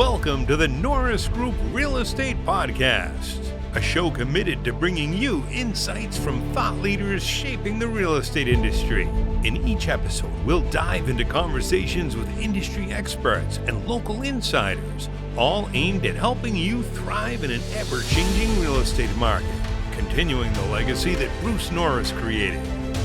Welcome to the Norris Group Real Estate Podcast, a show committed to bringing you insights from thought leaders shaping the real estate industry. In each episode, we'll dive into conversations with industry experts and local insiders, all aimed at helping you thrive in an ever-changing real estate market, continuing the legacy that Bruce Norris created,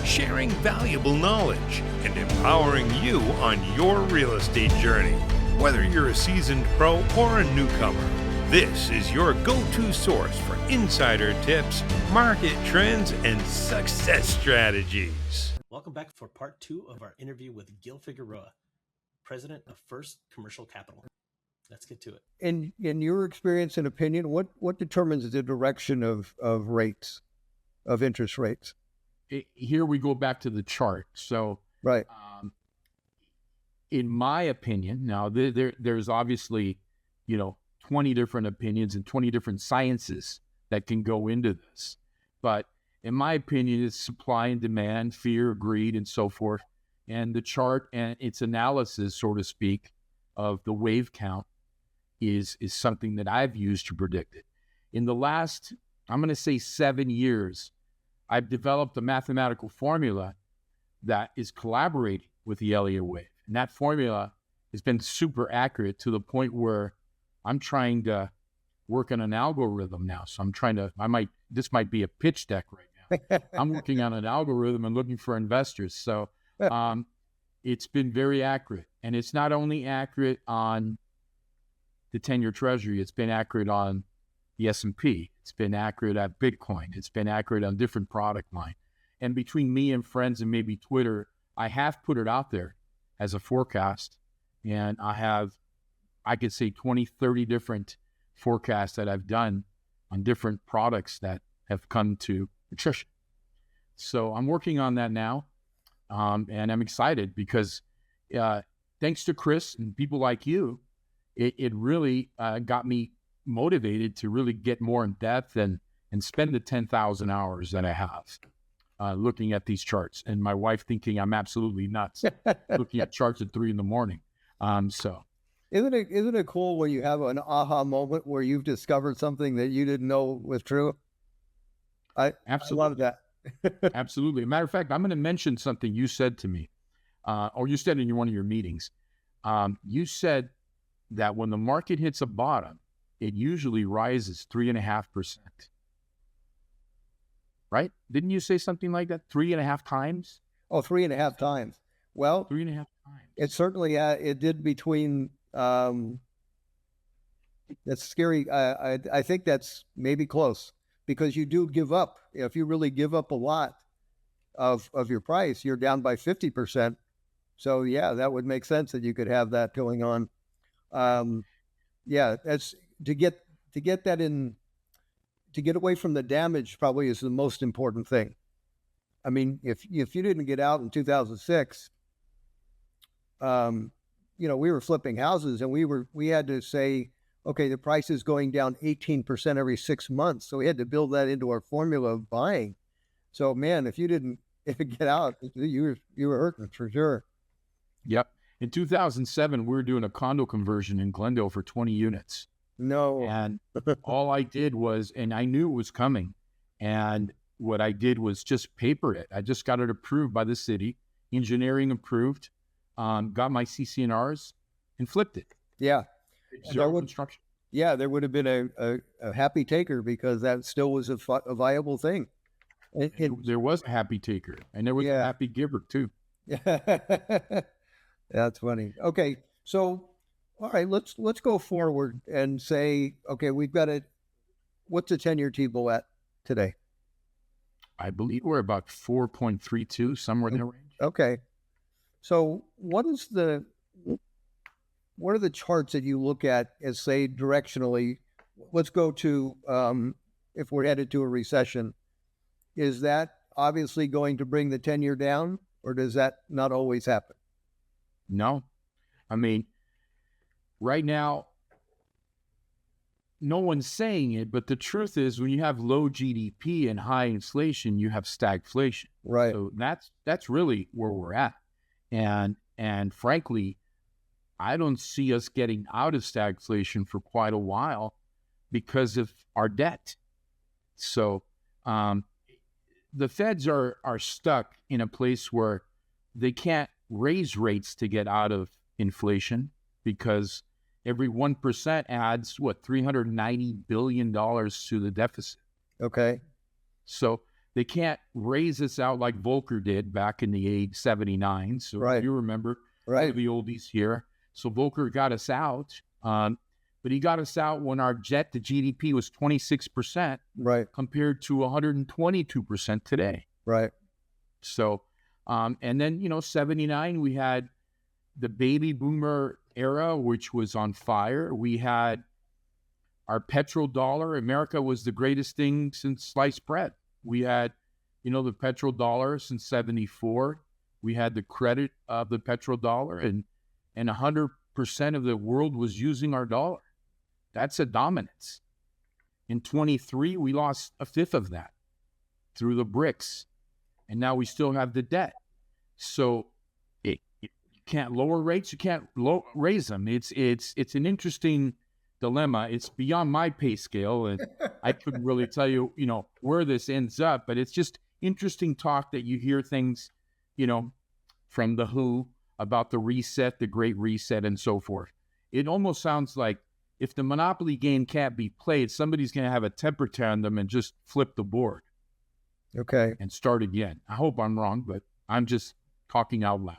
sharing valuable knowledge, and empowering you on your real estate journey. Whether you're a seasoned pro or a newcomer, this is your go-to source for insider tips, market trends, and success strategies. Welcome back for part 2 of our interview with Gil Figueroa, president of First Commercial Capital. Let's get to it. In your experience and opinion, what determines the direction of rates, of interest rates? Here we go back to the chart. So, right. In my opinion, now there's obviously, 20 different opinions and 20 different sciences that can go into this. But in my opinion, it's supply and demand, fear, greed, and so forth. And the chart and its analysis, so to speak, of the wave count is something that I've used to predict it. In the last, I'm going to say 7 years, I've developed a mathematical formula that is collaborating with the Elliott Wave. And that formula has been super accurate to the point where I'm trying to work on an algorithm now. So this might be a pitch deck right now. I'm working on an algorithm and looking for investors. So it's been very accurate. And it's not only accurate on the 10-year treasury, it's been accurate on the S&P. It's been accurate at Bitcoin. It's been accurate on different product line. And between me and friends and maybe Twitter, I have put it out there as a forecast. And I could say 20, 30 different forecasts that I've done on different products that have come to attrition. So I'm working on that now. And I'm excited because thanks to Chris and people like you, it really got me motivated to really get more in depth and spend the 10,000 hours that I have looking at these charts. And my wife thinking I'm absolutely nuts looking at charts at 3 a.m. So isn't it cool when you have an aha moment where you've discovered something that you didn't know was true? I love that. Absolutely. As a matter of fact, I'm going to mention something you said to me, or you said in one of your meetings. You said that when the market hits a bottom, it usually rises 3.5%. Right? Didn't you say something like that? 3.5 times? Oh, 3.5 times. Well, 3.5 times. It certainly it did between. That's scary. I think that's maybe close because you do give up. If you really give up a lot of your price, you're down by 50%. So yeah, that would make sense that you could have that going on. Yeah, that's to get that in. To get away from the damage probably is the most important thing. I mean, if you didn't get out in 2006, we were flipping houses and we had to say, okay, the price is going down 18% every 6 months. So we had to build that into our formula of buying. So man, if you didn't get out, you were hurting for sure. Yep. In 2007, we were doing a condo conversion in Glendale for 20 units. No. And all I did was, and I knew it was coming, and what I did was just paper it. I just got it approved by the city, engineering approved, got my CCNRs, and flipped it. Yeah. Construction. Yeah, there would have been a happy taker because that still was a viable thing. There was a happy taker, and there was a happy giver too. Yeah. That's funny. Okay, so all right, let's go forward and say, okay, we've got what's the 10-year T-bill at today? I believe we're about 4.32, somewhere in that range. Okay. So what are the charts that you look at as say directionally, let's go to, if we're headed to a recession, is that obviously going to bring the 10-year down or does that not always happen? No. I mean, right now, no one's saying it, but the truth is when you have low GDP and high inflation, you have stagflation. Right. So that's really where we're at. And frankly, I don't see us getting out of stagflation for quite a while because of our debt. So the feds are stuck in a place where they can't raise rates to get out of inflation because every 1% adds, $390 billion to the deficit. Okay. So they can't raise us out like Volcker did back in the age 79. So Right. if you remember, Right. the oldies here. So Volcker got us out, but he got us out when our debt to GDP was 26%, Right. compared to 122% today. Right. So, and then, 79, we had the baby boomer era, which was on fire. We had our petrodollar. America was the greatest thing since sliced bread. We had, the petrodollar since 74. We had the credit of the petrodollar, and 100% of the world was using our dollar. That's a dominance. In 23, we lost a fifth of that through the BRICS, and now we still have the debt. So you can't lower rates, you can't raise them. It's an interesting dilemma. It's beyond my pay scale, and I couldn't really tell you, where this ends up. But it's just interesting talk that you hear things, from the WHO about the reset, the Great Reset, and so forth. It almost sounds like if the monopoly game can't be played, somebody's going to have a temper tantrum and just flip the board. Okay. And start again. I hope I'm wrong, but I'm just talking out loud.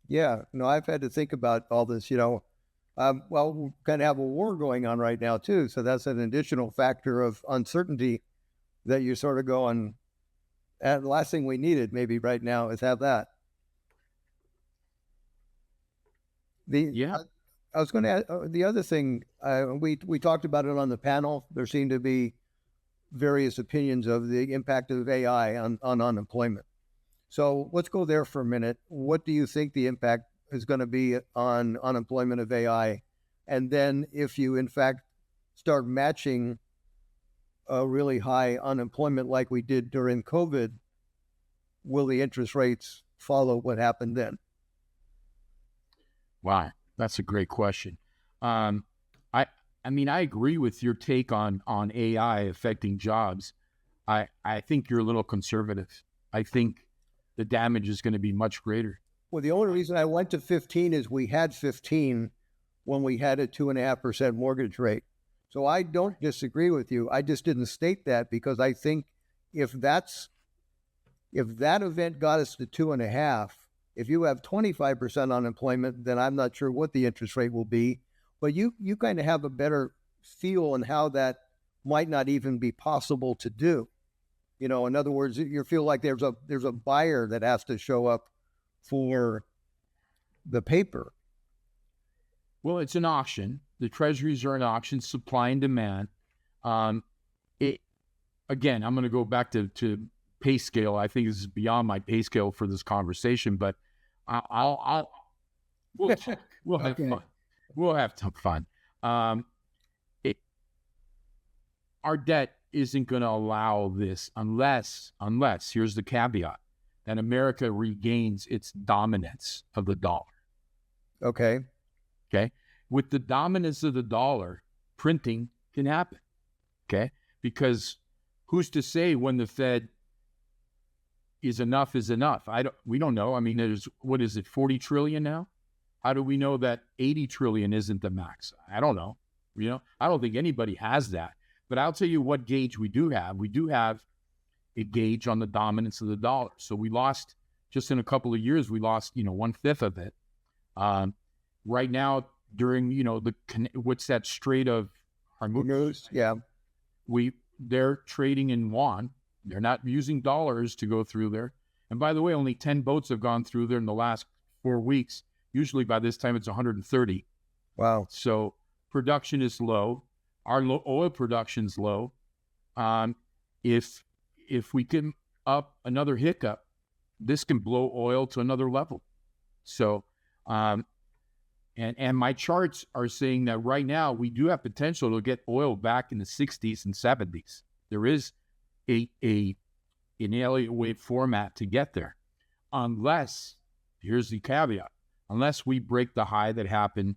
Yeah. No, I've had to think about all this, well, we kind of have a war going on right now too. So that's an additional factor of uncertainty that you're sort of going, and the last thing we needed maybe right now is have that. I was going to add the other thing, we talked about it on the panel. There seemed to be various opinions of the impact of AI on unemployment. So let's go there for a minute. What do you think the impact is going to be on unemployment of AI? And then if you, in fact, start matching a really high unemployment like we did during COVID, will the interest rates follow what happened then? Wow, that's a great question. I mean, I agree with your take on AI affecting jobs. I think you're a little conservative. I think the damage is going to be much greater. Well, the only reason I went to 15 is we had 15 when we had a 2.5% mortgage rate. So I don't disagree with you. I just didn't state that because I think if that event got us to 2.5%, if you have 25% unemployment, then I'm not sure what the interest rate will be. But you kind of have a better feel on how that might not even be possible to do. In other words, you feel like there's a buyer that has to show up for the paper. Well, it's an auction. The treasuries are an auction, supply and demand. Again, I'm going to go back to pay scale. I think this is beyond my pay scale for this conversation, but we'll talk. We'll have fun. We'll have some fun. Our debt isn't going to allow this unless here's the caveat, that America regains its dominance of the dollar. Okay. With the dominance of the dollar, printing can happen. Okay. Because who's to say when the Fed is enough? We don't know. I mean, there's, 40 trillion now? How do we know that 80 trillion isn't the max? I don't know. I don't think anybody has that. But I'll tell you what gauge we do have. We do have a gauge on the dominance of the dollar. So we lost, just in a couple of years, 1/5 of it. Right now, during, what's that Strait of Hormuz? Yeah. They're trading in yuan. They're not using dollars to go through there. And by the way, only 10 boats have gone through there in the last 4 weeks. Usually by this time it's 130. Wow. So production is low. Our oil production's low. If we can up another hiccup, this can blow oil to another level. So, and my charts are saying that right now we do have potential to get oil back in the 60s and 70s. There is an Elliott Wave format to get there, unless, here's the caveat, unless we break the high that happened,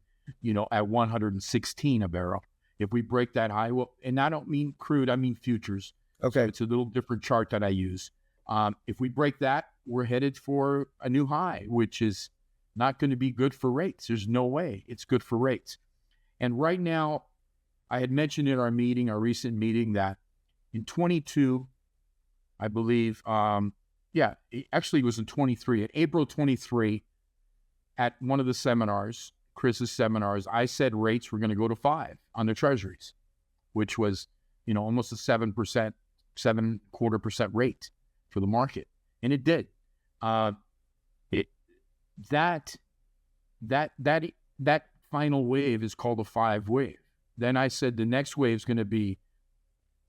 at 116 a barrel. If we break that high, well, and I don't mean crude, I mean futures. Okay. So it's a little different chart that I use. If we break that, we're headed for a new high, which is not going to be good for rates. There's no way it's good for rates. And right now, I had mentioned in our recent meeting, that in 22, I believe, it was in 23, in April 23, at one of the seminars, Chris's seminars, I said rates were going to go to 5 on the treasuries, which was, almost a 7%, 7.25% rate for the market. And it did. That final wave is called a 5 wave. Then I said the next wave is going to be,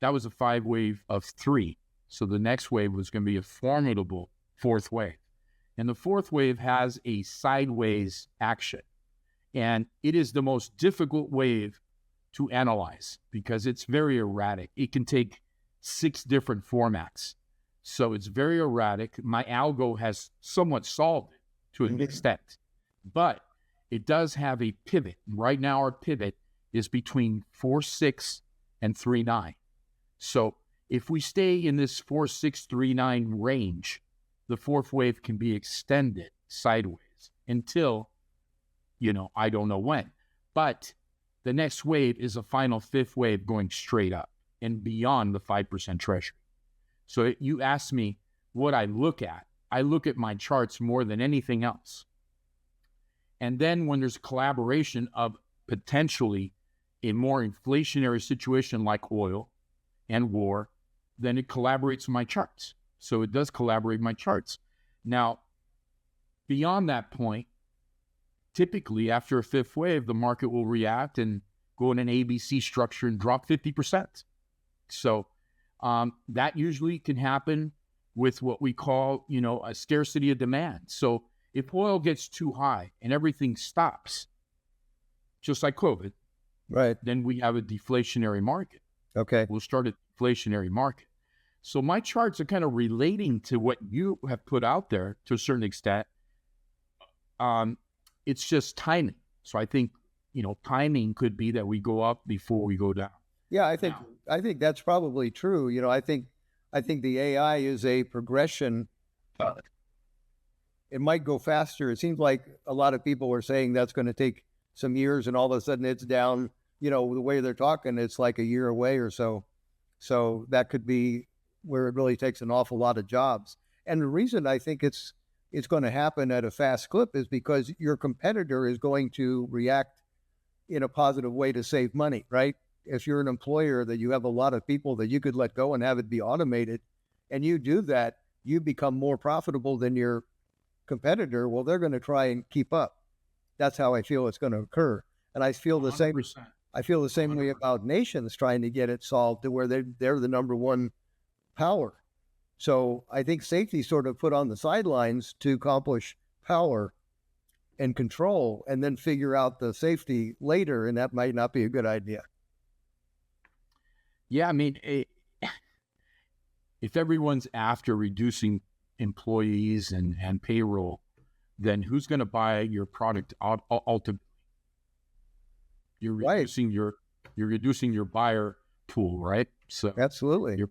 that was a 5 wave of 3. So the next wave was going to be a formidable 4th wave. And the 4th wave has a sideways action. And it is the most difficult wave to analyze because it's very erratic. It can take 6 different formats. So it's very erratic. My algo has somewhat solved it to an extent, but it does have a pivot. Right now, our pivot is between 4.6 and 3.9. So if we stay in this 4.6, 3.9 range, the 4th wave can be extended sideways until, I don't know when. But the next wave is a final 5th wave going straight up and beyond the 5% treasury. So you ask me what I look at. I look at my charts more than anything else. And then when there's a collaboration of potentially a more inflationary situation like oil and war, then it collaborates with my charts. So it does collaborate with my charts. Now, beyond that point, typically after a 5th wave, the market will react and go in an ABC structure and drop 50%. So that usually can happen with what we call, a scarcity of demand. So if oil gets too high and everything stops, just like COVID, right, then we have a deflationary market. Okay. We'll start a deflationary market. So my charts are kind of relating to what you have put out there to a certain extent. It's just timing. So I think, timing could be that we go up before we go down. Yeah, I think that's probably true. I think the AI is a progression. It might go faster. It seems like a lot of people are saying that's going to take some years, and all of a sudden it's down. The way they're talking, it's like a year away or so. So that could be where it really takes an awful lot of jobs. And the reason I think it's going to happen at a fast clip is because your competitor is going to react in a positive way to save money, right? If you're an employer that you have a lot of people that you could let go and have it be automated, and you do that, you become more profitable than your competitor. Well, they're going to try and keep up. That's how I feel it's going to occur. And I feel the 100%. same. I feel the same way about nations trying to get it solved to where they're the number one power. So I think safety sort of put on the sidelines to accomplish power and control, and then figure out the safety later, and that might not be a good idea. Yeah, I mean, if everyone's after reducing employees and payroll, then who's going to buy your product ultimately? You're reducing you're reducing your buyer pool, right? So absolutely.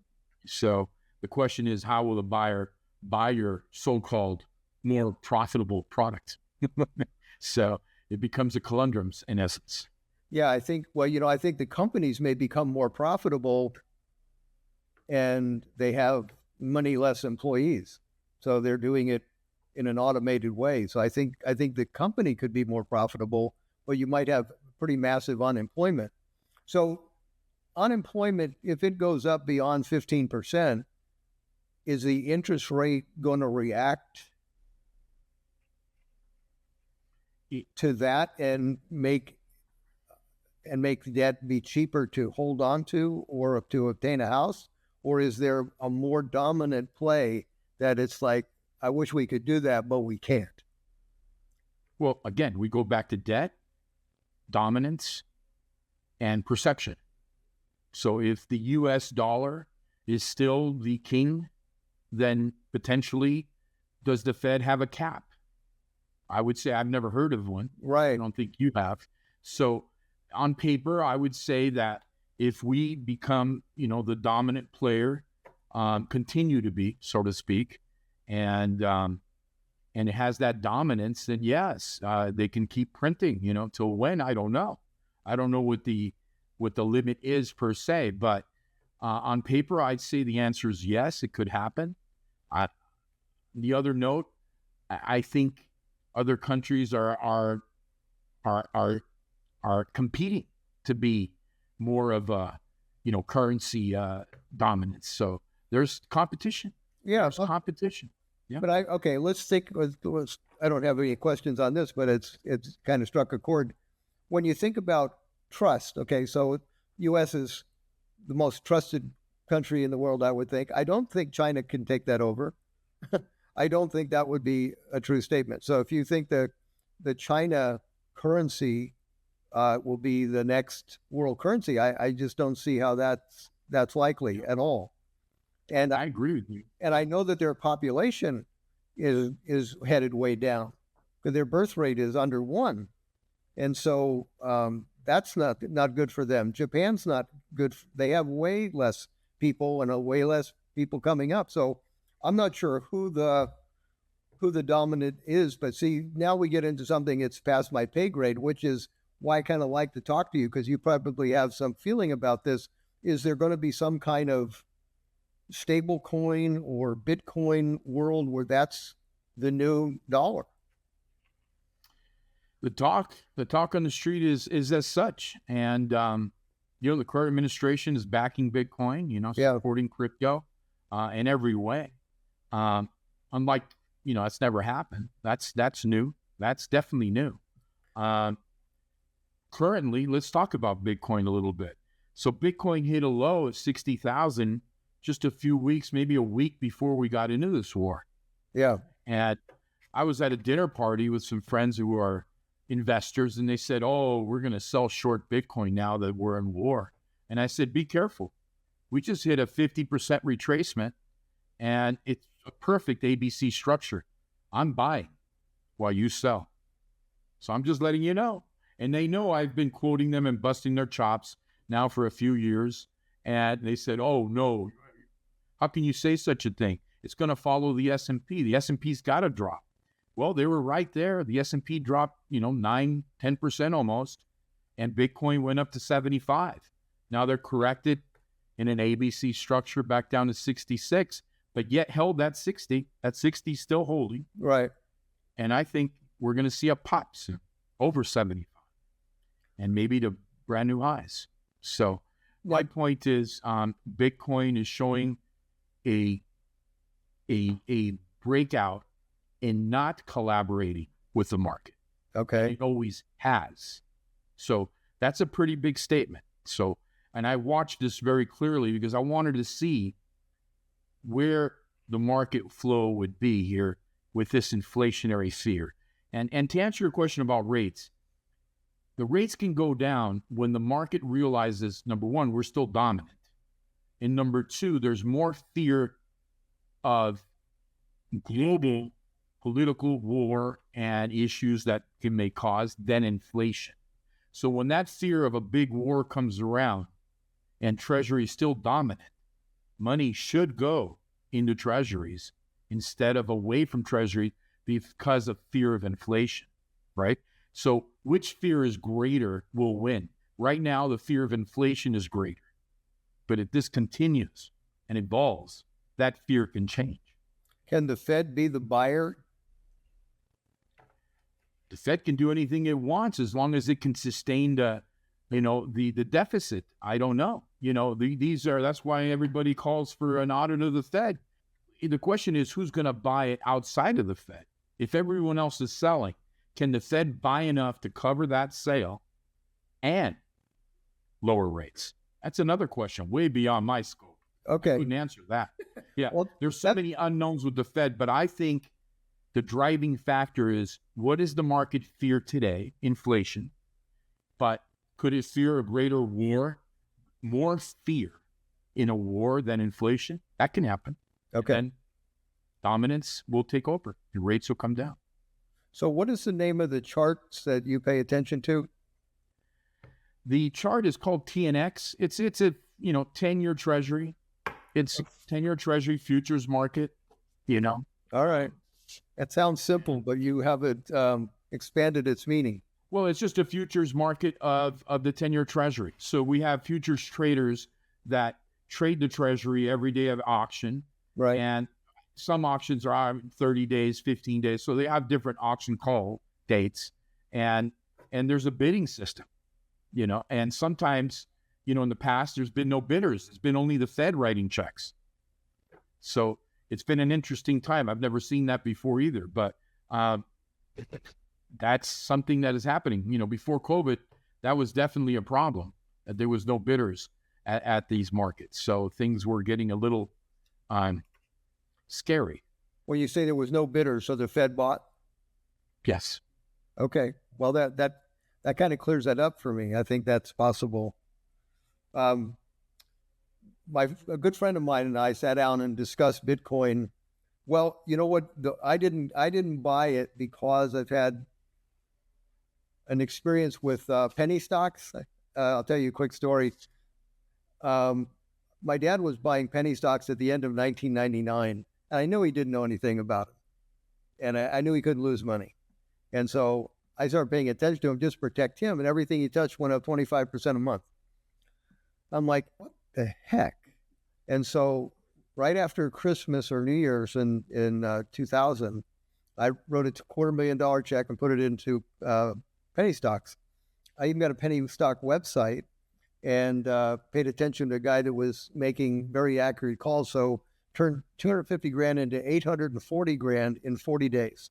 So the question is, how will the buyer buy your so-called more profitable product? So it becomes a conundrum in essence. Yeah, I think the companies may become more profitable and they have many less employees. So they're doing it in an automated way. So I think the company could be more profitable, but you might have pretty massive unemployment. So unemployment, if it goes up beyond 15%, is the interest rate going to react to that and make debt be cheaper to hold on to or to obtain a house? Or is there a more dominant play that it's like, I wish we could do that, but we can't? Well, again, we go back to debt, dominance, and perception. So if the US dollar is still the king, then potentially does the Fed have a cap? I would say I've never heard of one. I Right. don't think you have. So on paper, I would say that if we become, the dominant player, continue to be, so to speak, and it has that dominance, then yes, they can keep printing, till when, I don't know. I don't know what the limit is per se, but on paper, I'd say the answer is yes, it could happen. The other note, I think other countries are competing to be more of a, currency dominance. So there's competition. Yeah. There's competition. Yeah. But let's think. I don't have any questions on this, but it's kind of struck a chord. When you think about trust, okay, so U.S. is the most trusted country in the world, I would think. I don't think China can take that over. I don't think that would be a true statement. So if you think that the China currency will be the next world currency, I just don't see how that's likely at all. And I agree with you. And I know that their population is headed way down because their birth rate is under 1. And so that's not good for them. Japan's not good. They have way less people and way less people coming up. So I'm not sure who the dominant is, but see, now we get into something that's past my pay grade, which is why I kind of like to talk to you, because you probably have some feeling about this. Is there going to be some kind of stable coin or Bitcoin world where that's the new dollar? The talk on the street is as such. And, the current administration is backing Bitcoin, supporting crypto in every way. Unlike, that's never happened. That's new. That's definitely new. Currently, let's talk about Bitcoin a little bit. So Bitcoin hit a low of 60,000 just a few weeks, maybe a week before we got into this war. Yeah. And I was at a dinner party with some friends who are investors, and they said, "Oh, we're going to sell short Bitcoin now that we're in war." And I said, "Be careful. We just hit a 50% retracement, and it's a perfect ABC structure. I'm buying while you sell." So I'm just letting you know. And they know I've been quoting them and busting their chops now for a few years. And they said, "Oh, no, how can you say such a thing? It's going to follow the S&P. The S&P's got to drop." Well, they were right there. The S&P dropped, 9-10% almost, and Bitcoin went up to 75. Now they're corrected in an ABC structure back down to 66, but yet held that 60. That 60 is still holding. Right. And I think we're going to see a pop soon, over 75, and maybe to brand new highs. So my point is, Bitcoin is showing a breakout in not collaborating with the market. Okay. It always has. So that's a pretty big statement. So, and I watched this very clearly because I wanted to see where the market flow would be here with this inflationary fear. And to answer your question about rates, the rates can go down when the market realizes, number one, we're still dominant. And number two, there's more fear of global political war and issues that may cause than inflation. So when that fear of a big war comes around and Treasury is still dominant, money should go into Treasuries instead of away from Treasury because of fear of inflation, right? So which fear is greater will win. Right now, the fear of inflation is greater. But if this continues and evolves, that fear can change. Can the Fed be the buyer? The Fed can do anything it wants as long as it can sustain the deficit. I don't know. That's why everybody calls for an audit of the Fed. The question is, who's going to buy it outside of the Fed? If everyone else is selling, can the Fed buy enough to cover that sale and lower rates? That's another question, way beyond my scope. Okay. I couldn't answer that. Yeah, Well, there's so many unknowns with the Fed, but I think the driving factor is, what does the market fear today? Inflation. But could it fear a greater war? More fear in a war than inflation? That can happen. Okay. And dominance will take over and rates will come down. So what is the name of the charts that you pay attention to? The chart is called TNX. It's a 10-year treasury. It's 10-year treasury futures market, All right. That sounds simple, but you have it expanded its meaning. Well, it's just a futures market of the 10-year treasury. So we have futures traders that trade the treasury every day of auction. Right. And some auctions are 30 days, 15 days. So they have different auction call dates. And there's a bidding system, and sometimes, in the past, there's been no bidders. It's been only the Fed writing checks. So it's been an interesting time. I've never seen that before either, but that's something that is happening. Before COVID, that was definitely a problem, that there was no bidders at these markets. So things were getting a little scary. When you say there was no bidder, so the Fed bought? Yes. Okay. Well, that kind of clears that up for me. I think that's possible. A good friend of mine and I sat down and discussed Bitcoin. Well, you know what? I didn't buy it because I've had an experience with penny stocks. I'll tell you a quick story. My dad was buying penny stocks at the end of 1999, and I knew he didn't know anything about it, and I knew he couldn't lose money, and so I started paying attention to him just to protect him, and everything he touched went up 25% a month. I'm like, what the heck? And so right after Christmas or New Year's in 2000, I wrote a $250,000 check and put it into penny stocks. I even got a penny stock website and paid attention to a guy that was making very accurate calls. So turned $250,000 into $840,000 in 40 days.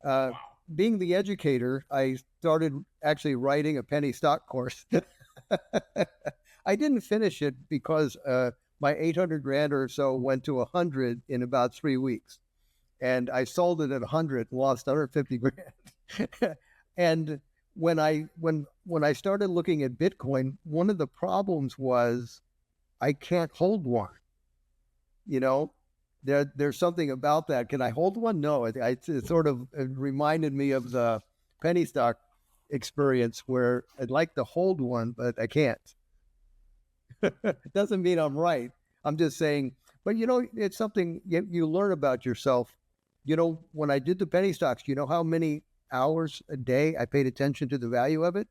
Wow. Being the educator, I started actually writing a penny stock course. I didn't finish it because my $800,000 or so went to 100 in about 3 weeks, and I sold it at 100 and lost $150,000. And when I started looking at Bitcoin, one of the problems was I can't hold one. There's something about that. Can I hold one? No. It sort of reminded me of the penny stock experience where I'd like to hold one, but I can't. It doesn't mean I'm right. I'm just saying, but it's something you learn about yourself. When I did the penny stocks, how many hours a day I paid attention to the value of it?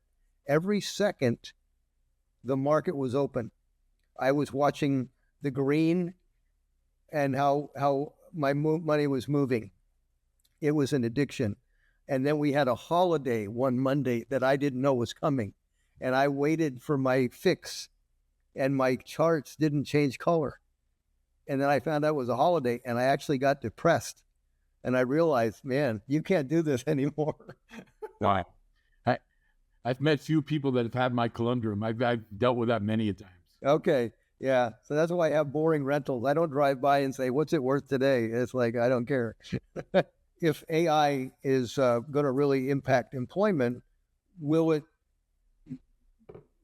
Every second the market was open, I was watching the green and how my money was moving. It was an addiction. And then we had a holiday one Monday that I didn't know was coming. And I waited for my fix, and my charts didn't change color. And then I found out it was a holiday, and I actually got depressed. And I realized, man, you can't do this anymore. Wow. I've met few people that have had my conundrum. I've dealt with that many a times. Okay. Yeah. So that's why I have boring rentals. I don't drive by and say, what's it worth today? It's like, I don't care. If AI is going to really impact employment, will it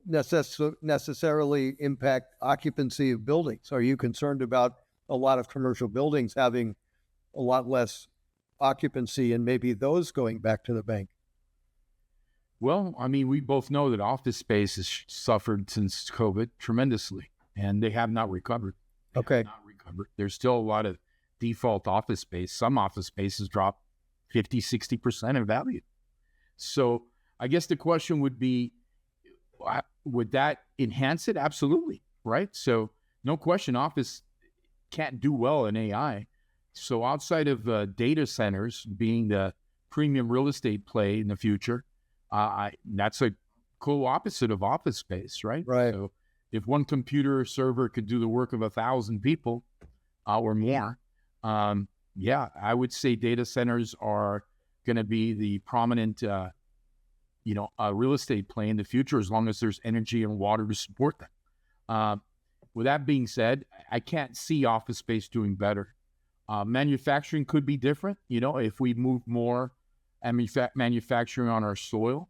necessarily impact occupancy of buildings? Are you concerned about a lot of commercial buildings having a lot less occupancy and maybe those going back to the bank? Well, we both know that office space has suffered since COVID tremendously, and they have not recovered. Okay. There's still a lot of default office space. Some office spaces drop 50, 60% in value. So I guess the question would be, would that enhance it? Absolutely, right? So no question, office can't do well in AI. So outside of data centers being the premium real estate play in the future, that's a cool opposite of office space, right? Right. So if one computer server could do the work of 1,000 people or more, I would say data centers are going to be the prominent, real estate play in the future, as long as there's energy and water to support them. With that being said, I can't see office space doing better. Manufacturing could be different. If we move more manufacturing on our soil,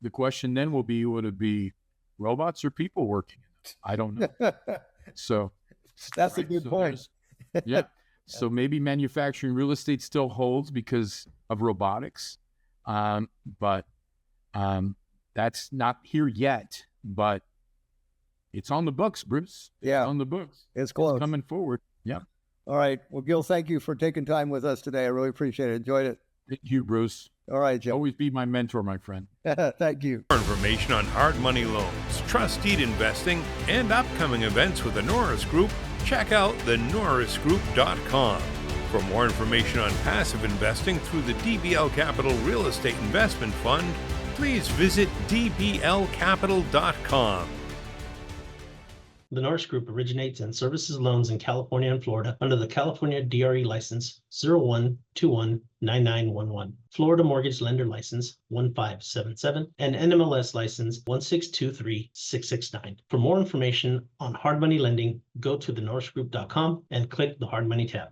the question then will be, would it be robots or people working? I don't know. So that's a good point. Yeah. So maybe manufacturing real estate still holds because of robotics, but that's not here yet. But it's on the books, Bruce. Yeah. It's on the books. It's close. It's coming forward. Yeah. All right. Well, Gil, thank you for taking time with us today. I really appreciate it. Enjoyed it. Thank you, Bruce. All right, Jim. Always be my mentor, my friend. Thank you. For more information on hard money loans, trust deed investing, and upcoming events with the Norris Group, check out thenorrisgroup.com. For more information on passive investing through the DBL Capital Real Estate Investment Fund, please visit dblcapital.com. The Norris Group originates and services loans in California and Florida under the California DRE license 01219911, Florida Mortgage Lender license 1577, and NMLS license 1623669. For more information on hard money lending, go to thenorrisgroup.com and click the hard money tab.